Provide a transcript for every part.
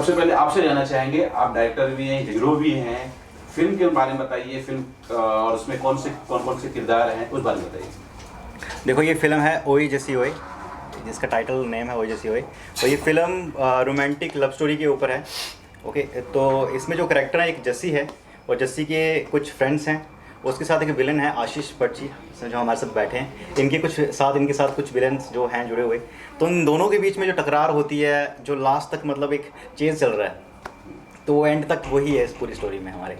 सबसे पहले आपसे जानना चाहेंगे, आप डायरेक्टर भी हैं, हीरो भी हैं, फिल्म के बारे में बताइए। फिल्म और उसमें कौन कौन से किरदार हैं, उस बारे में बताइए। देखो, ये फिल्म है ओए जैसी ओए, जिसका टाइटल नेम है ओए जैसी ओए। तो ये फिल्म रोमांटिक लव स्टोरी के ऊपर है। ओके, तो इसमें जो करेक्टर है एक जस्सी है, और जस्सी के कुछ फ्रेंड्स हैं। उसके साथ एक विलन है आशीष बच्ची, जो हमारे साथ बैठे हैं। इनके साथ कुछ विलन्स जो हैं जुड़े हुए। तो इन दोनों के बीच में जो टकरार होती है, जो लास्ट तक मतलब एक चेज चल रहा है, तो वो एंड तक वही है इस पूरी स्टोरी में हमारे।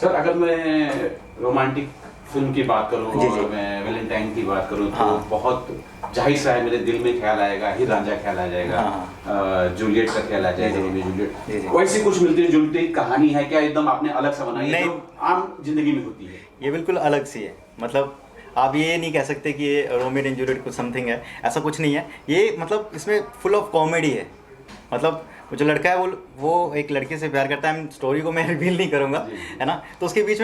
सर, अगर मैं रोमांटिक फिल्म की बात करूं और मैं वैलेंटाइन की बात करूं, तो बहुत जाहिर सा है मेरे दिल में ख्याल आएगा हीर रांझा, ख्याल आ जाएगा, जूलियट का ख्याल आ जाएगा, रोमियो जूलियट। वैसी कुछ मिलती जुलती कहानी है क्या? एकदम आपने अलग सा बनाई है जो आम जिंदगी में होती है? ये बिल्कुल अलग सी है। मतलब आप ये नहीं कह सकते कि ये रोमियो एंड जूलियट कुछ समथिंग है, ऐसा कुछ नहीं है। ये मतलब इसमें फुल ऑफ कॉमेडी है। मतलब जो लड़का है वो एक लड़के से प्यार करता है। स्टोरी को मैं रिवील नहीं करूँगा, है ना। तो उसके बीच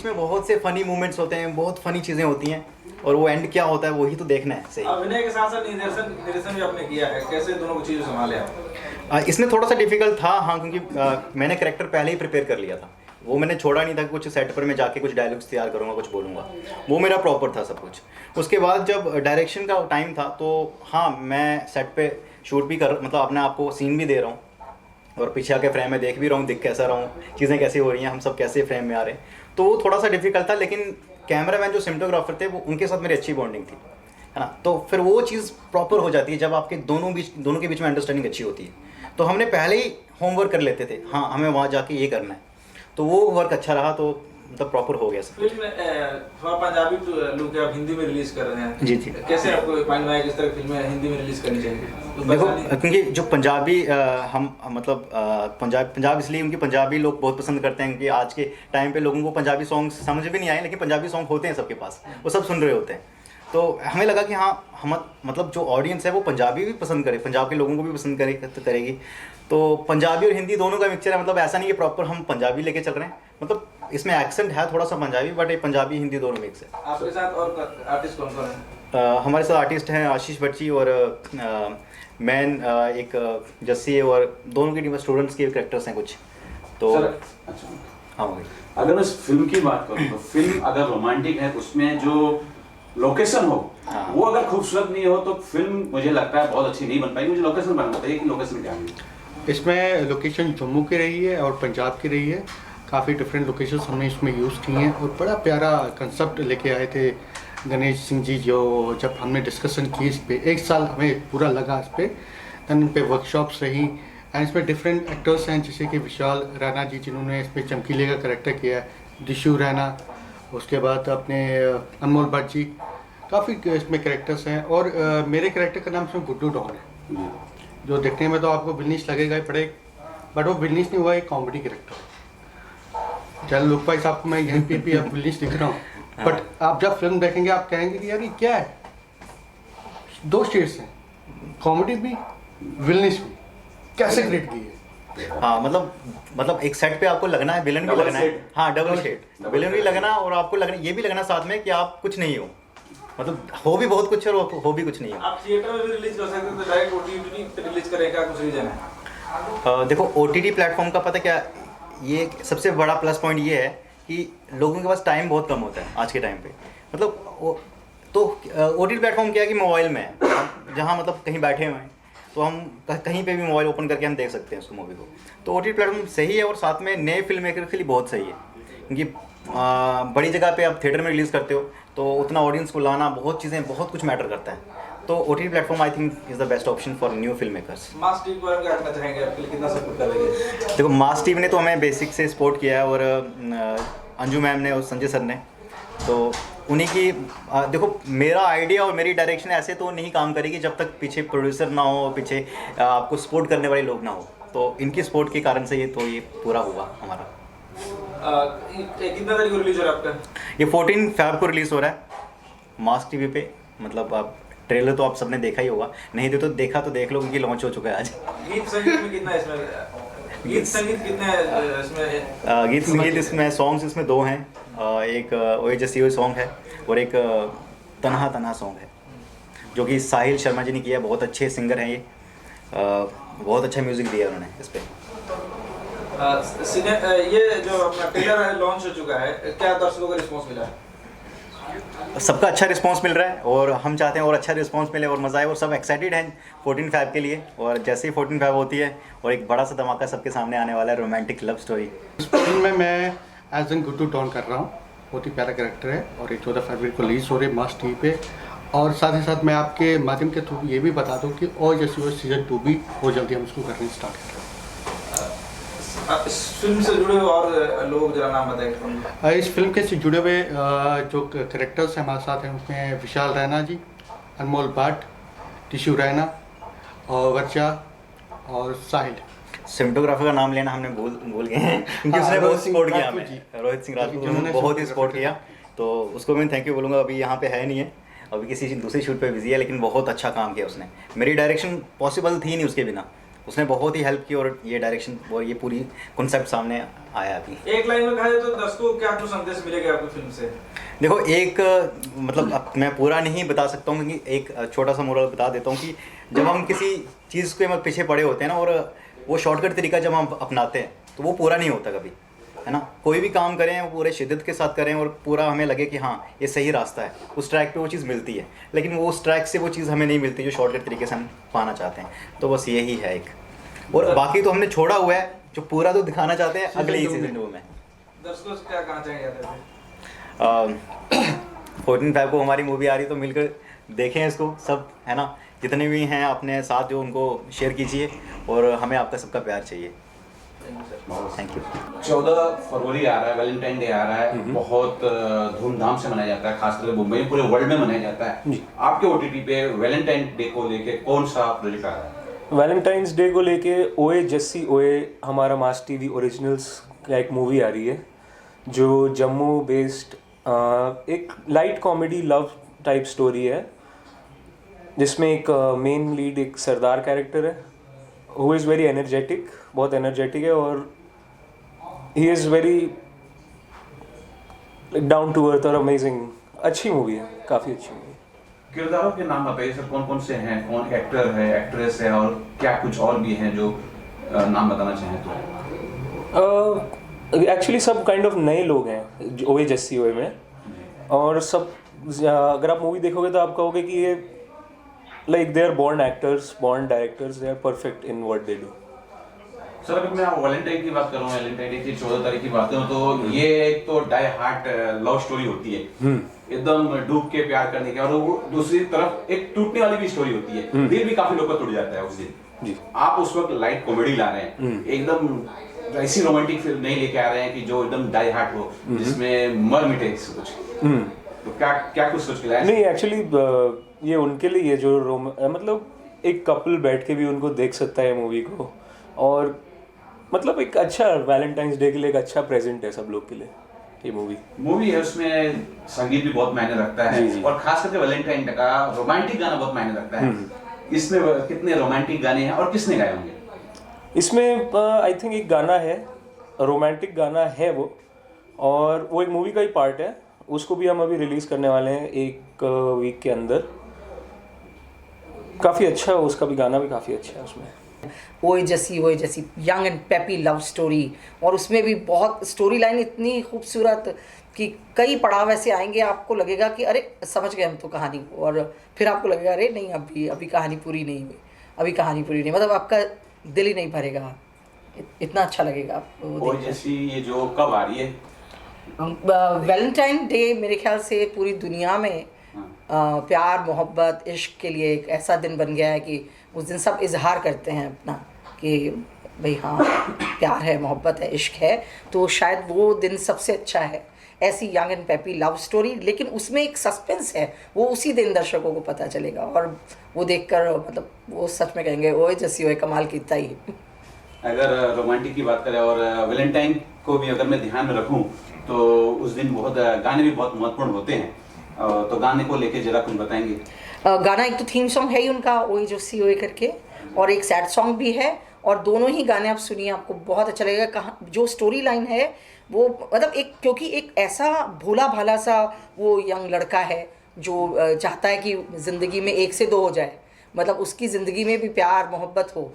में बहुत से फनी मोमेंट्स होते हैं, बहुत फनी चीज़ें होती हैं, और वो एंड क्या होता है वही तो देखना है। सही। अभिनय के साथ साथ निर्देशन भी आपने किया है, कैसे दोनों को चीज़ें संभाले आप? इसमें थोड़ा सा डिफिकल्ट था, हाँ, क्योंकि मैंने कैरेक्टर पहले ही प्रिपेयर कर लिया था। वो मैंने छोड़ा नहीं था कि कुछ सेट पर मैं जाके कुछ डायलॉग्स तैयार करूँगा, कुछ बोलूँगा। वो मेरा प्रॉपर था सब कुछ। उसके बाद जब डायरेक्शन का टाइम था, तो हाँ, मैं सेट पे शूट भी मतलब अपने आप को सीन भी दे रहा हूँ, और पीछे आके फ्रेम में देख भी रहा हूँ, दिख कैसा रहा हूँ, चीज़ें कैसी हो रही हैं, हम सब कैसे फ्रेम में आ रहे हैं। तो वो थोड़ा सा डिफिकल्ट था, लेकिन कैमरामैन जो सिनेमेटोग्राफर थे, वो उनके साथ मेरी अच्छी बॉन्डिंग थी, है ना। तो फिर वो चीज़ प्रॉपर हो जाती है जब आपके दोनों के बीच में अंडरस्टैंडिंग अच्छी होती है। तो हमने पहले ही होमवर्क कर लेते थे, हाँ, हमें वहाँ जाके ये करना है, तो वो वर्क अच्छा रहा, तो मतलब प्रॉपर हो गया सब। फिल्म थोड़ा पंजाबी लुक है, आप हिंदी में रिलीज कर रहे हैं। जी। कैसे आपको माइंड में आया किस तरह की फिल्में हिंदी में रिलीज करनी चाहिए? तो देखो, क्योंकि जो पंजाबी पंजाब इसलिए उनकी पंजाबी लोग बहुत पसंद करते हैं कि आज के टाइम पे लोगों को पंजाबी सॉन्ग्स समझ भी नहीं आए, लेकिन पंजाबी सॉन्ग होते हैं सबके पास, वो सब सुन रहे होते हैं। तो हमें लगा कि हाँ, हम मतलब जो ऑडियंस है वो पंजाबी भी पसंद करे, पंजाब के लोगों को भी पसंद करेगी। तो पंजाबी और हिंदी दोनों का मिक्सचर है। मतलब ऐसा नहीं कि प्रॉपर हम पंजाबी लेके चल रहे हैं, मतलब इसमें एक्सेंट है थोड़ा सा पंजाबी, बट ये पंजाबी हिंदी दोनों मिक्स है। आपके साथ और आर्टिस्ट कौन कौन है? हमारे साथ आर्टिस्ट हैं आशीष बच्ची, और मैन एक जस्सी है, और दोनों की स्टूडेंट्स के कैरेक्टर्स हैं कुछ। तो अच्छा, हाँ, अगर मैं फिल्म की बात करूँ तो फिल्म अगर रोमांटिक है, उसमें जो लोकेशन हो, वो अगर खूबसूरत नहीं हो तो फिल्म मुझे लगता है बहुत अच्छी नहीं बन पाएगी। मुझे लोकेशन बारे में बताइए कि लोकेशन क्या है? इसमें लोकेशन जम्मू की रही है और पंजाब की रही है। काफ़ी डिफरेंट लोकेशन हमने इसमें यूज़ की हैं, और बड़ा प्यारा कंसेप्ट लेके आए थे गणेश सिंह जी। जब हमने डिस्कशन की इस पर, 1 साल हमें पूरा लगा इस पर। दैन इन पे वर्कशॉप्स रही, एंड इसमें डिफरेंट एक्टर्स हैं, जैसे कि विशाल रैना जी, जिन्होंने इसमें चमकीले का करेक्टर किया है, दिशु रैना, उसके बाद अपने अनमोल भट्ट जी, काफ़ी इसमें कैरेक्टर्स हैं। और मेरे कैरेक्टर का नाम इसमें गुड्डू डॉन है, जो देखने में तो आपको विलनिश लगेगा ही पड़े, बट वो विलनिश नहीं हुआ, एक कॉमेडी कैरेक्टर। चल लोक भाई साहब को मैं यहीं पे भी अब विलनिश दिख रहा हूँ, बट आप जब फिल्म देखेंगे आप कहेंगे कि यार ये क्या है। 2 शेड्स हैं, कॉमेडी भी, विलनिश भी, कैसे क्रिएट की है। हाँ, मतलब एक सेट पे आपको लगना है, विलन भी लगना है, हाँ, डबल शेड, विलन भी लगना, और आपको लगना, ये भी लगना साथ में कि आप कुछ नहीं हो, मतलब हो भी बहुत कुछ है और हो भी कुछ नहीं है। आप थिएटर में भी रिलीज कर सकते हैं, तो डायरेक्ट ओटीटी पे रिलीज करेगा, कुछ रीजन है? देखो, ओटीटी प्लेटफॉर्म का पता क्या, ये सबसे बड़ा प्लस पॉइंट ये है कि लोगों के पास टाइम बहुत कम होता है आज के टाइम पे। मतलब तो ओटीटी प्लेटफॉर्म क्या है कि मोबाइल में है, जहाँ मतलब कहीं बैठे हुए हैं तो हम कहीं पे भी मोबाइल ओपन करके हम देख सकते हैं उस मूवी को। तो ओटीटी प्लेटफॉर्म सही है, और साथ में नए फिल्म मेकर के लिए बहुत सही है, क्योंकि बड़ी जगह पे आप थिएटर में रिलीज़ करते हो तो उतना ऑडियंस को लाना, बहुत कुछ मैटर करता है। तो OTT platform I think is the best option for new film makers. Mass TV को क्या कहना चाहेंगे, आपके लिए कितना सपोर्ट करेंगे? देखो, मास टीवी ने तो हमें बेसिक से सपोर्ट किया है, और अंजू मैम ने और संजय सर ने, तो उन्हीं की देखो, मेरा आइडिया और मेरी डायरेक्शन ऐसे तो नहीं काम करेगी जब तक पीछे प्रोड्यूसर ना हो, पीछे आपको सपोर्ट करने वाले लोग ना हो। तो इनकी सपोर्ट के कारण से ये पूरा हुआ हमारा। कितना तारीख को रिलीज हो रहा है आपका? ये 14 फ़रवरी को रिलीज़ हो रहा है मास टीवी पे। मतलब आप ट्रेलर तो आप सबने देखा ही होगा, नहीं तो देखा तो देख लो, क्योंकि लॉन्च हो चुका है आज। गीत संगीत में कितना है इसमें? गीत संगीत कितना है इसमें? गीत संगीत इसमें सॉन्ग्स इसमें 2 हैं। एक ओए जैसी ओए सॉन्ग है, और एक तन्हा तन्हा सॉन्ग है, जो कि साहिल शर्मा जी ने किया। बहुत अच्छे सिंगर हैं ये, बहुत अच्छा म्यूज़िक दिया उन्होंने इस पर। ये जो अपना ट्रेलर लॉन्च हो चुका है, क्या दर्शकों का रिस्पॉन्स मिला है? सबका अच्छा रिस्पांस मिल रहा है और हम चाहते हैं और अच्छा रिस्पांस मिले और मज़ा आए और सब एक्साइटेड हैं 14 फ़रवरी के लिए। और जैसे ही 14 फ़रवरी होती है और एक बड़ा सा धमाका सबके सामने आने वाला है, रोमांटिक लव स्टोरी। इस फिल्म में मैं एज एन गुड्डू डॉन कर रहा हूँ, बहुत ही प्यारा कैरेक्टर है और ये 14 फरवरी को रिलीज हो रही है मास टीवी पे। और साथ ही साथ मैं आपके माध्यम के थ्रू ये भी बता दूँ कि और जैसे वो सीज़न 2 भी बहुत जल्दी हम उसको करने स्टार्ट कर रहे हैं। इस फिल्म से जुड़े हुए और लोग जरा नाम बताएं। इस फिल्म के से जुड़े हुए जो कैरेक्टर्स हमारे साथ हैं उसमें विशाल रैना जी, अनमोल भट्ट, टिशू रैना और वर्चा और साहिल। सिनेमेटोग्राफर का नाम लेना हमने भूल गए हैं क्योंकि उसने बहुत सपोर्ट किया हमें, रोहित सिंह राजपूत ने बहुत ही सपोर्ट किया, तो उसको मैं थैंक यू बोलूँगा। अभी यहाँ पे है नहीं है, अभी किसी दूसरी शूट पे बिजी है, लेकिन बहुत अच्छा काम किया उसने। मेरी डायरेक्शन पॉसिबल थी नहीं उसके बिना, उसने बहुत ही हेल्प की और ये डायरेक्शन और ये पूरी कॉन्सेप्ट सामने आया अभी। एक लाइन में कहा जाए तो दर्शकों को क्या कुछ संदेश मिलेगा आपको फिल्म से? देखो एक मतलब अब मैं पूरा नहीं बता सकता हूँ कि एक छोटा सा मोरल बता देता हूँ कि जब हम किसी चीज़ के पीछे पड़े होते हैं ना और वो शॉर्टकट तरीका जब हम अपनाते हैं तो वो पूरा नहीं होता कभी, है ना। कोई भी काम करें वो पूरे शिद्दत के साथ करें और पूरा हमें लगे कि हाँ ये सही रास्ता है, उस ट्रैक पे वो चीज़ मिलती है, लेकिन वो उस ट्रैक से वो चीज़ हमें नहीं मिलती जो शॉर्टकट तरीके से हम पाना चाहते हैं। तो बस यही है एक, और बाकी तो हमने छोड़ा हुआ है, जो पूरा तो दिखाना चाहते हैं अगले ही सीजन 2 में। दर्शकों से क्या कहना चाहेंगे? 14 फ़रवरी को हमारी मूवी आ रही तो मिलकर देखें इसको सब, है ना। जितने भी हैं अपने साथ जो उनको शेयर कीजिए और हमें आपका सबका प्यार चाहिए। Thank you. 14 फरवरी आ रहा है, वैलेंटाइन डे आ रहा है, बहुत धूमधाम से मनाया जाता है, खासकर मुंबई में, पूरे वर्ल्ड में मनाया जाता है। आपके ओटीटी पे वैलेंटाइन डे को लेके कौन सा प्रोजेक्ट आ रहा है? वैलेंटाइंस डे को लेके ओए जस्सी ओए हमारा मास टीवी ओरिजिनल्स का एक मूवी आ रही है जो जम्मू बेस्ड एक light comedy love type story है, जिसमें एक मेन लीड एक सरदार कैरेक्टर है हु इज़ वेरी एनर्जेटिक, बहुत एनर्जेटिक है और he is very down to earth और अमेजिंग। अच्छी मूवी है, काफ़ी अच्छी मूवी है। किरदारों के नाम बताइए सर, कौन कौन से हैं, कौन एक्टर है, एक्ट्रेस है और क्या कुछ और भी हैं जो नाम बताना चाहें तो? एक्चुअली सब काइंड ऑफ नए लोग हैं ओए जस्सी ओए में, और सब अगर आप मूवी देखोगे तो आप कहोगे कि ये like they are born actors, born directors, they are perfect in what they do. Sir अगर मैं वैलेंटाइन की बात करूँ, वैलेंटाइन डे की 14 तारीख की बात करूँ तो ये एक तो डाई हार्ट लव स्टोरी होती है, एकदम डूब के प्यार करने की, और वो दूसरी तरफ एक टूटने वाली भी स्टोरी होती है, दिल भी काफी लोग का टूट जाता है उस दिन जी। आप उस वक्त लाइट कॉमेडी ला रहे हैं, एकदम ऐसी रोमांटिक फिल्म नहीं लेके आ रहे हैं कि जो एकदम डाई हार्ट हो, जिसमें मर मिटे कुछ, तो क्या कुछ सोच के लाए? नहीं एक्चुअली ये उनके लिए है जो मतलब एक कपल बैठ के भी उनको देख सकता है मूवी को, और मतलब एक अच्छा वैलेंटाइंस डे के लिए एक अच्छा प्रेजेंट है सब लोग के लिए ये मूवी है। उसमें संगीत भी बहुत मायने रखता है जी। और खास करके वैलेंटाइन डे का रोमांटिक गाना बहुत मायने रखता है। इसमें कितने रोमांटिक गाने हैं और किसने गाए होंगे? इसमें आई थिंक एक गाना है, रोमांटिक गाना है वो, और वो एक मूवी का ही पार्ट है, उसको भी हम अभी रिलीज करने वाले हैं एक वीक के अंदर। काफ़ी अच्छा है, उसका भी गाना भी काफ़ी अच्छा है उसमें। ओए जैसी young and peppy love story, और उसमें भी बहुत स्टोरी लाइन इतनी खूबसूरत कि कई पड़ाव ऐसे आएंगे आपको लगेगा कि अरे समझ गए हम तो कहानी, और फिर आपको लगेगा अरे नहीं अभी कहानी पूरी नहीं हुई, मतलब आपका दिल ही नहीं भरेगा, इतना अच्छा लगेगा आपको। ओए जैसी ये जो कब आ रही है? वैलेंटाइन डे मेरे ख्याल से पूरी दुनिया में प्यार मोहब्बत इश्क के लिए एक ऐसा दिन बन गया है कि उस दिन सब इजहार करते हैं अपना कि भाई हाँ प्यार है, मोहब्बत है, इश्क है, तो शायद वो दिन सबसे अच्छा है। ऐसी young and peppy love story, लेकिन उसमें एक सस्पेंस है, वो उसी दिन दर्शकों को पता चलेगा और वो देखकर मतलब वो सच में कहेंगे ओए जैसी ओए कमाल कीता ही। अगर रोमांटिक की बात करें और वैलेंटाइन को भी अगर मैं ध्यान में रखूं तो उस दिन बहुत गाने भी बहुत महत्वपूर्ण होते हैं, तो गाने को लेके जरा कुछ बताएंगे? गाना एक तो थीम सॉन्ग है ही उनका ओए जो सी ओए करके, और एक सैड सॉन्ग भी है, और दोनों ही गाने आप सुनिए आपको बहुत अच्छा लगेगा। कहाँ जो स्टोरी लाइन है वो मतलब एक, क्योंकि एक ऐसा भोला भाला सा वो यंग लड़का है जो चाहता है कि ज़िंदगी में 1 से 2 हो जाए, मतलब उसकी ज़िंदगी में भी प्यार मोहब्बत हो,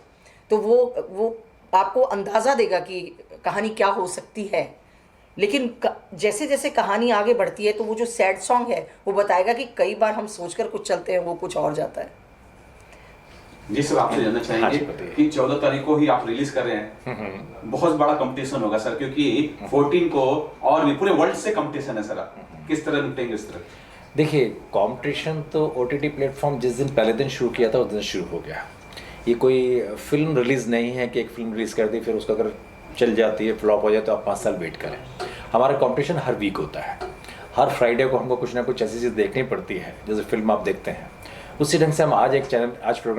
तो वो आपको अंदाज़ा देगा कि कहानी क्या हो सकती है। लेकिन जैसे जैसे कहानी आगे बढ़ती है तो वो जो सैड सॉन्ग है वो बताएगा कि कई बार हम सोचकर कुछ चलते हैं, वो कुछ और जाता है। जी सर, आपसे जानना चाहेंगे कि 14 तारीख को ही आप रिलीज कर रहे हैं, बहुत बड़ा कंपटीशन होगा सर, क्योंकि 14 को और भी पूरे वर्ल्ड से कंपटीशन है सर, किस तरह निपटेंगे इस तरह? देखिए, कंपटीशन तो OTT प्लेटफॉर्म जिस दिन पहले दिन शुरू किया था उस दिन शुरू हो गया। ये कोई फिल्म रिलीज़ नहीं है कि एक फिल्म रिलीज़ कर दी फिर उसका अगर चल जाती है फ्लॉप हो जाए तो आप 5 साल वेट करें। हमारा कंपटीशन हर वीक होता है, हर फ्राइडे को हमको कुछ ना कुछ ऐसी चीज़ देखनी पड़ती है जैसे फिल्म आप देखते हैं। उसी ढंग से हम आज एक चैनल आज प्रोग्राम